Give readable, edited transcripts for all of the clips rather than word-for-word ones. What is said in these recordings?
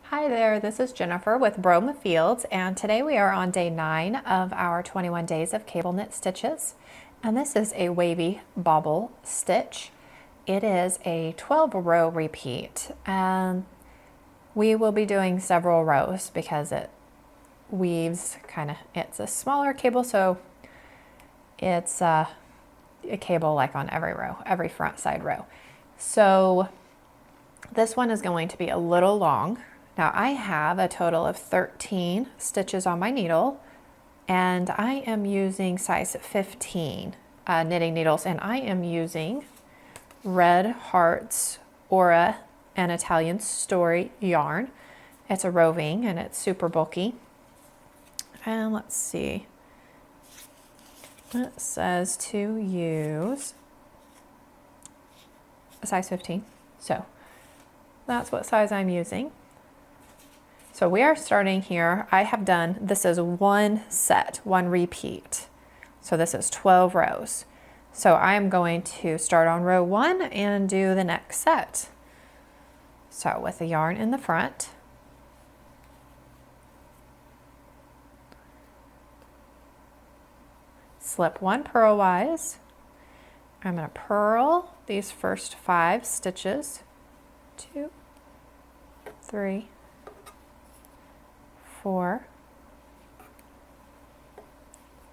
Hi there, this is Jennifer with Broma Fields, and today we are on day 9 of our 21 days of cable knit stitches. And this is a wavy bobble stitch. It is a 12 row repeat, and we will be doing several rows because it weaves it's a smaller cable, so it's a cable like on every row, every front side row. So this one is going to be a little long. Now I have a total of 13 stitches on my needle, and I am using size 15 knitting needles, and I am using Red Hearts Aura and Italian Story yarn. It's a roving and it's super bulky. And let's see, it says to use a size 15. So that's what size I'm using. So we are starting here. I have done, this is one set, one repeat. So this is 12 rows. So I'm going to start on row 1 and do the next set. So with the yarn in the front, slip 1 purlwise. I'm going to purl these first 5 stitches, 2, 3, 4,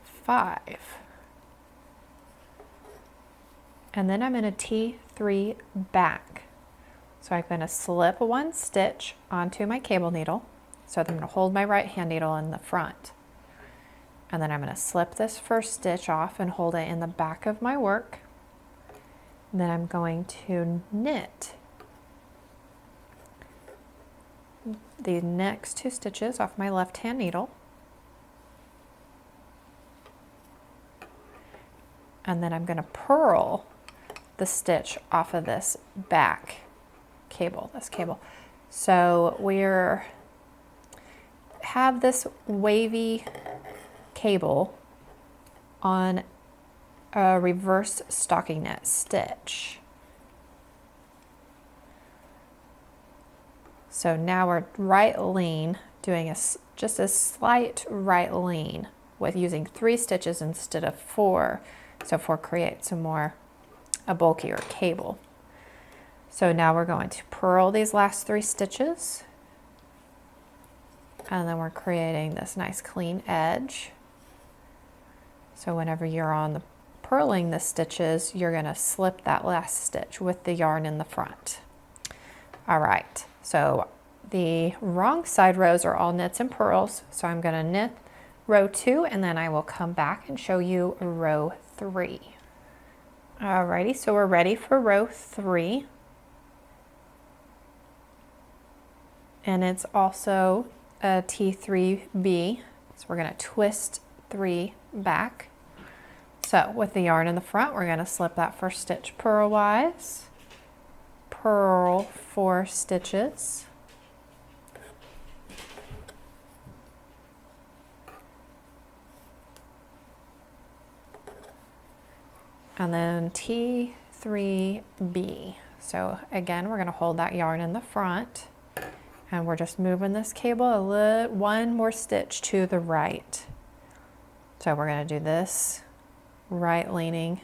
5, and then I'm going to T3 back. So I'm going to slip 1 stitch onto my cable needle. So I'm going to hold my right hand needle in the front, and then I'm going to slip this first stitch off and hold it in the back of my work. And then I'm going to knit the next 2 stitches off my left hand needle, and then I'm going to purl the stitch off of this back cable, So we're have this wavy cable on a reverse stockinette stitch. So now we're right lean, doing just a slight right lean with using 3 stitches instead of 4. So 4 creates a bulkier cable. So now we're going to purl these last 3 stitches, and then we're creating this nice clean edge. So whenever you're on the purling the stitches, you're going to slip that last stitch with the yarn in the front. All right, so the wrong side rows are all knits and purls. So I'm going to knit row 2, and then I will come back and show you row 3. Alrighty, so we're ready for row 3. And it's also a T3B. So we're going to twist 3 back. So with the yarn in the front, we're going to slip that first stitch purlwise, purl 4 stitches, and then T3B. So again, we're going to hold that yarn in the front, and we're just moving this cable 1 more stitch to the right. So we're going to do this right leaning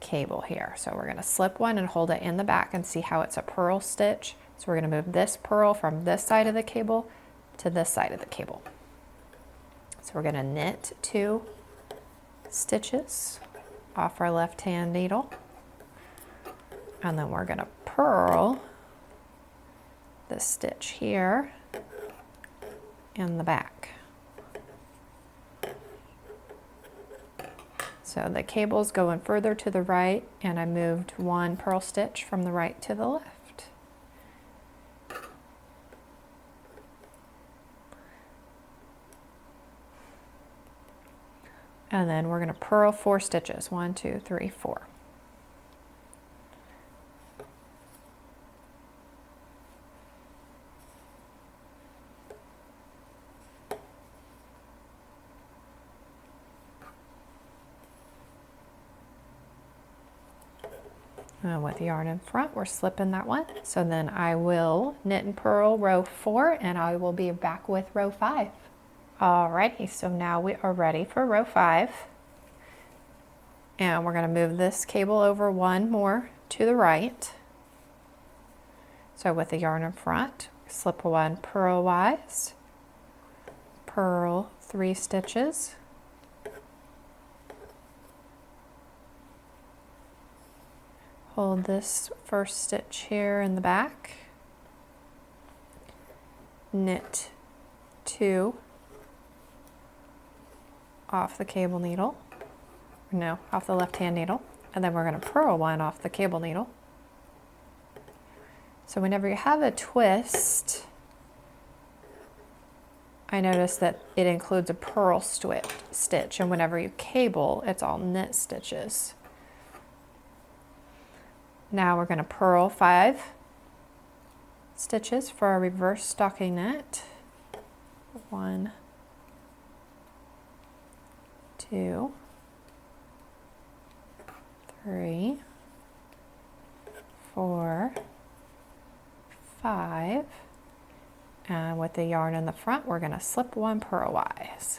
cable here. So we're going to slip 1 and hold it in the back and see how it's a purl stitch. So we're going to move this purl from this side of the cable to this side of the cable. So we're going to knit 2 stitches off our left hand needle, and then we're going to purl this stitch here in the back. So the cable's going further to the right, and I moved 1 purl stitch from the right to the left. And then we're going to purl 4 stitches, 1, 2, 3, 4. And with the yarn in front, we're slipping that one. So then I will knit and purl row 4 and I will be back with row 5. Alrighty, so now we are ready for row 5. And we're going to move this cable over one more to the right. So with the yarn in front, slip one purlwise, purl 3 stitches, hold this first stitch here in the back, knit 2 off the cable needle, no, off the left hand needle, and then we're going to purl 1 off the cable needle. So whenever you have a twist, I notice that it includes a purl stitch, and whenever you cable, it's all knit stitches. Now we're going to purl 5 stitches for our reverse stocking knit. 1, 2, 3, 4, 5, and with the yarn in the front, we're going to slip 1 purlwise.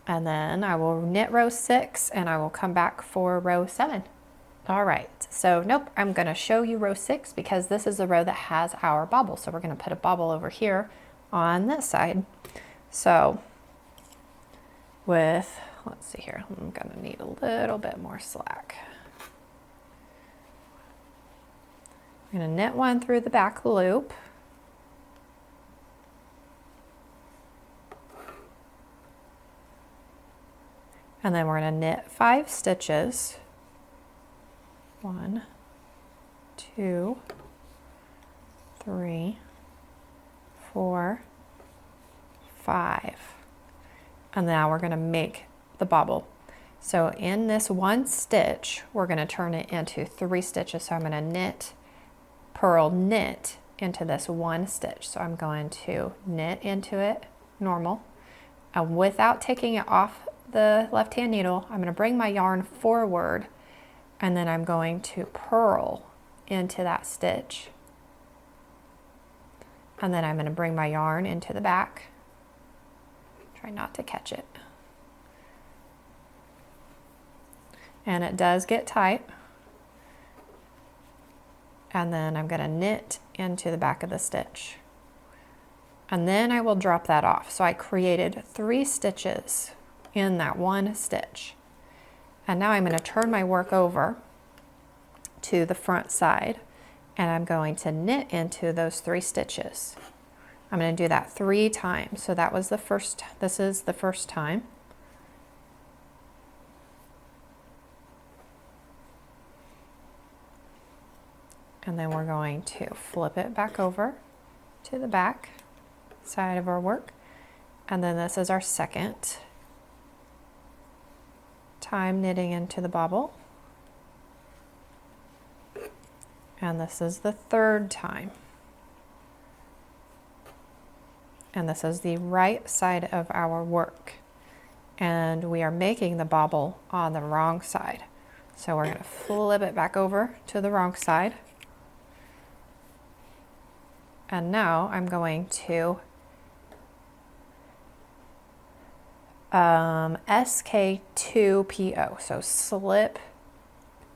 And then I will knit row 6 and I will come back for row 7. All right, so nope, I'm going to show you row 6 because this is the row that has our bobble. So we're going to put a bobble over here on this side. So with, let's see here, I'm going to need a little bit more slack. I'm going to knit 1 through the back loop. And then we're going to knit 5 stitches. 1, 2, 3, 4, 5. And now we're going to make the bobble. So in this 1 stitch, we're going to turn it into 3 stitches. So I'm going to knit, purl, knit into this 1 stitch. So I'm going to knit into it normal, and without taking it off the left hand needle, I'm going to bring my yarn forward and then I'm going to purl into that stitch, and then I'm going to bring my yarn into the back, try not to catch it, and it does get tight, and then I'm going to knit into the back of the stitch, and then I will drop that off. So I created 3 stitches in that 1 stitch. And now I'm going to turn my work over to the front side and I'm going to knit into those 3 stitches. I'm going to do that 3 times. So that was the first, this is the first time. And then we're going to flip it back over to the back side of our work. And then this is our second time knitting into the bobble, and this is the 3rd time, and this is the right side of our work, and we are making the bobble on the wrong side, so we're going to flip it back over to the wrong side, and now I'm going to SK2PO. So slip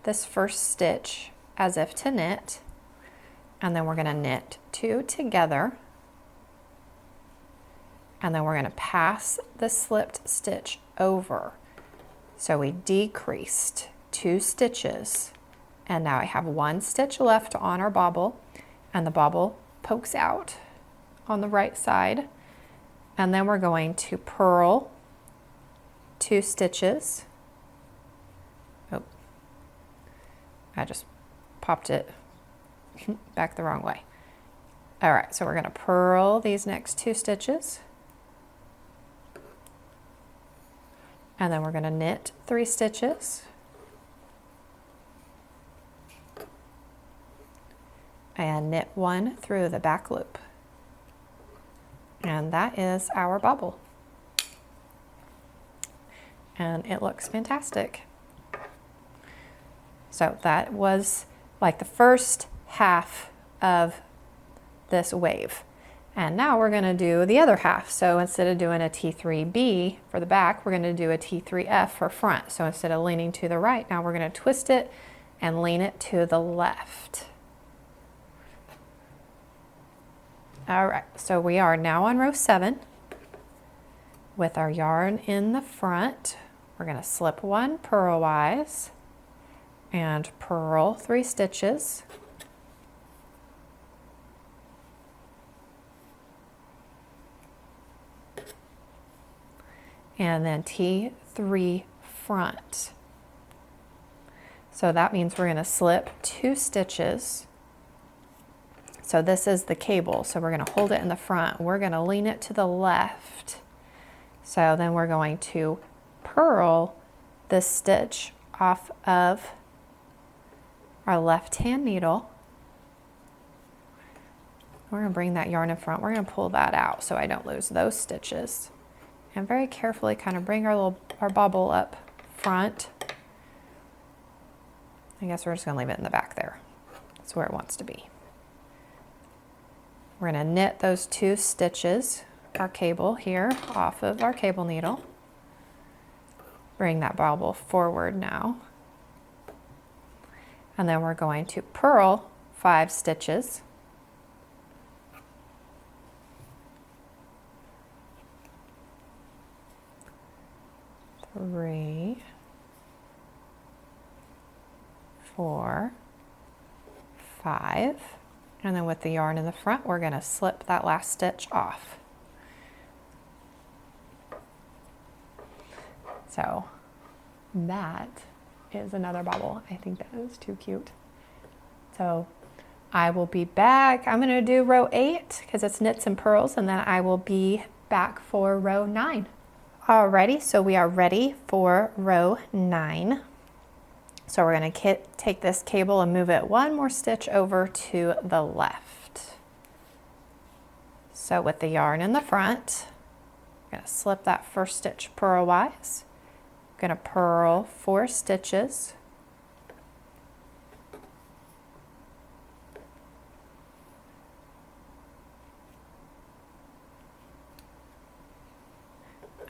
this first stitch as if to knit, and then we're going to knit 2 together, and then we're going to pass the slipped stitch over. So we decreased 2 stitches, and now I have 1 stitch left on our bobble, and the bobble pokes out on the right side, and then we're going to purl 2 stitches. Oh, I just popped it back the wrong way. All right, so we're going to purl these next 2 stitches, and then we're going to knit 3 stitches, and knit 1 through the back loop, and that is our bobble. And it looks fantastic. So that was like the first half of this wave. And now we're gonna do the other half. So instead of doing a T3B for the back, we're gonna do a T3F for front. So instead of leaning to the right, now we're gonna twist it and lean it to the left. All right, so we are now on row 7 with our yarn in the front. We're gonna slip 1 purlwise and purl 3 stitches. And then T3 front. So that means we're gonna slip 2 stitches. So this is the cable. So we're gonna hold it in the front. We're gonna lean it to the left. So then we're going to purl this stitch off of our left-hand needle. We're gonna bring that yarn in front. We're gonna pull that out so I don't lose those stitches. And very carefully kind of bring our bobble up front. I guess we're just gonna leave it in the back there. That's where it wants to be. We're gonna knit those 2 stitches, our cable here, off of our cable needle. Bring that bobble forward now. And then we're going to purl 5 stitches. Three, 4, 5, and then with the yarn in the front, we're going to slip that last stitch off. So that is another bobble. I think that is too cute. So I will be back. I'm going to do row 8 because it's knits and purls, and then I will be back for row 9. Alrighty, so we are ready for row 9. So we're going to take this cable and move it 1 more stitch over to the left. So with the yarn in the front, I'm going to slip that first stitch purlwise. I'm going to purl 4 stitches.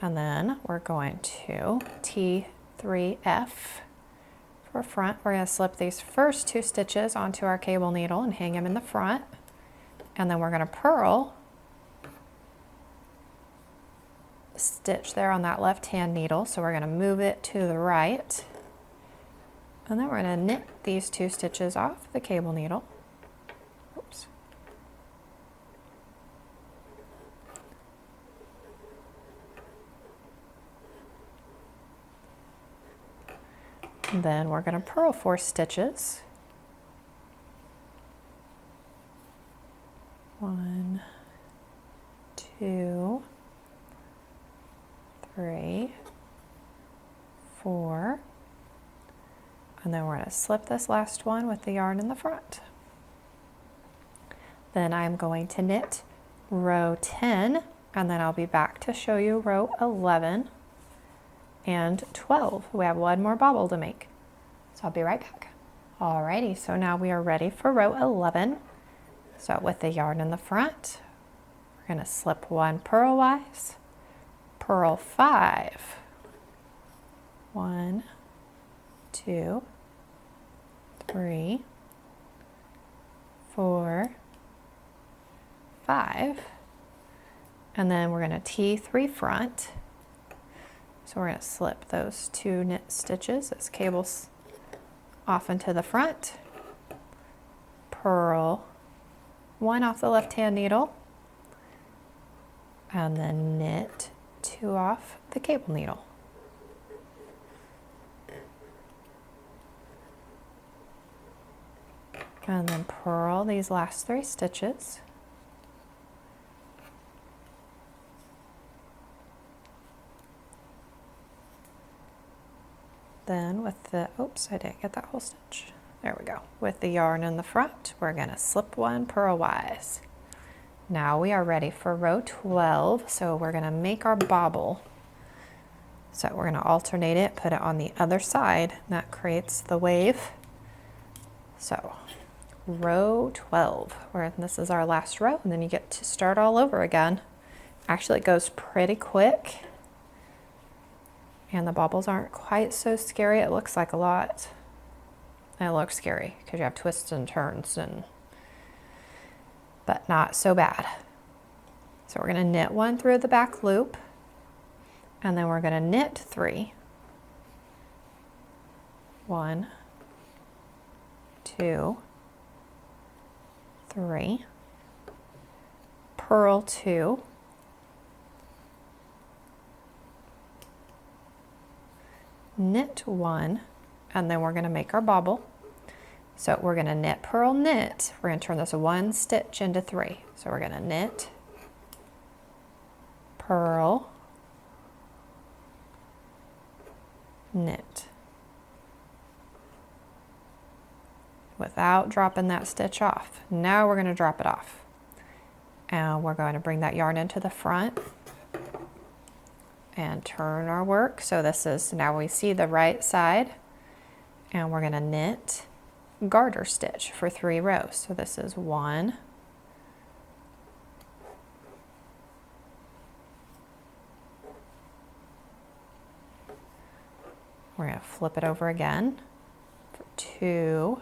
And then we're going to T3F for front. We're going to slip these first 2 stitches onto our cable needle and hang them in the front. And then we're going to purl a stitch there on that left-hand needle. So we're going to move it to the right. And then we're going to knit these 2 stitches off the cable needle. Oops. And then we're going to purl 4 stitches. 1, 2, 3, 4. And then we're going to slip this last one with the yarn in the front. Then I'm going to knit row 10, and then I'll be back to show you row 11. And 12. We have 1 more bobble to make. So I'll be right back. Alrighty, so now we are ready for row 11. So with the yarn in the front, we're going to slip 1 purlwise, purl 5. 1, 2, 3, 4, 5. And then we're going to T3 front. So we're going to slip those 2 knit stitches as cables off into the front, purl 1 off the left-hand needle, and then knit 2 off the cable needle. And then purl these last 3 stitches. Then with the, oops, I didn't get that whole stitch. There we go. With the yarn in the front, we're going to slip 1 purlwise. Now we are ready for row 12. So we're going to make our bobble. So we're going to alternate it, put it on the other side. That creates the wave. So row 12, where this is our last row, and then you get to start all over again. Actually, it goes pretty quick, and the bobbles aren't quite so scary. It looks like a lot. It looks scary because you have twists and turns, but not so bad. So we're going to knit 1 through the back loop, and then we're going to knit 3. 1, 2, 3, purl 2, knit 1, and then we're going to make our bobble. So we're going to knit, purl, knit. We're going to turn this 1 stitch into 3. So we're going to knit, purl, knit, without dropping that stitch off. Now we're going to drop it off, and we're going to bring that yarn into the front and turn our work. So this is, now we see the right side, and we're going to knit garter stitch for 3 rows. So this is 1, we're going to flip it over again for 2,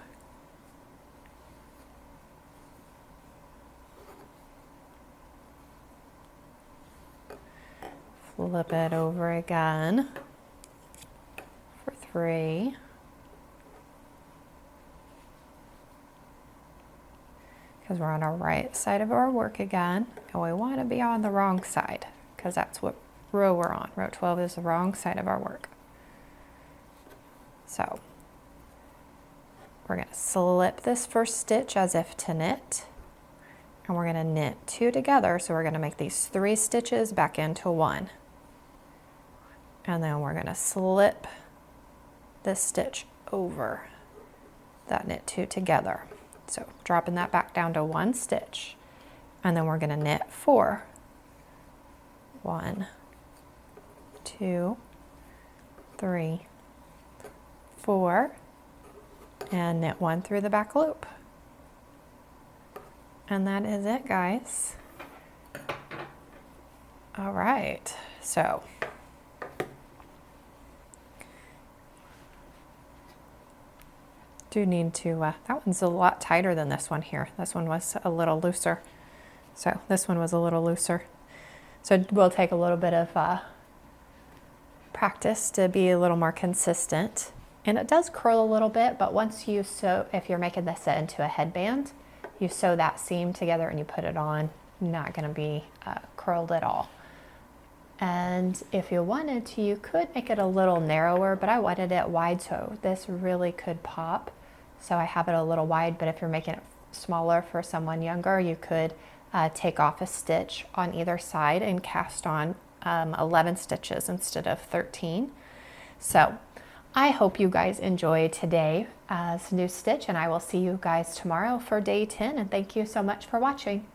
flip it over again for 3, because we're on our right side of our work again, and we want to be on the wrong side because that's what row we're on. Row 12 is the wrong side of our work. So we're going to slip this first stitch as if to knit, and we're going to knit 2 together. So we're going to make these 3 stitches back into 1, and then we're going to slip this stitch over that knit 2 together. So dropping that back down to 1 stitch, and then we're going to knit 4. 1, 2, 3, 4, and knit 1 through the back loop. And that is it, guys. All right, so do need to, that one's a lot tighter than this one here. This one was a little looser. So this one was a little looser. So it will take a little bit of practice to be a little more consistent. And it does curl a little bit, but once you sew, if you're making this into a headband, you sew that seam together and you put it on, not gonna be curled at all. And if you wanted to, you could make it a little narrower, but I wanted it wide, so this really could pop. So I have it a little wide, but if you're making it smaller for someone younger, you could take off a stitch on either side and cast on 11 stitches instead of 13. So I hope you guys enjoyed today's new stitch, and I will see you guys tomorrow for day 10, and thank you so much for watching.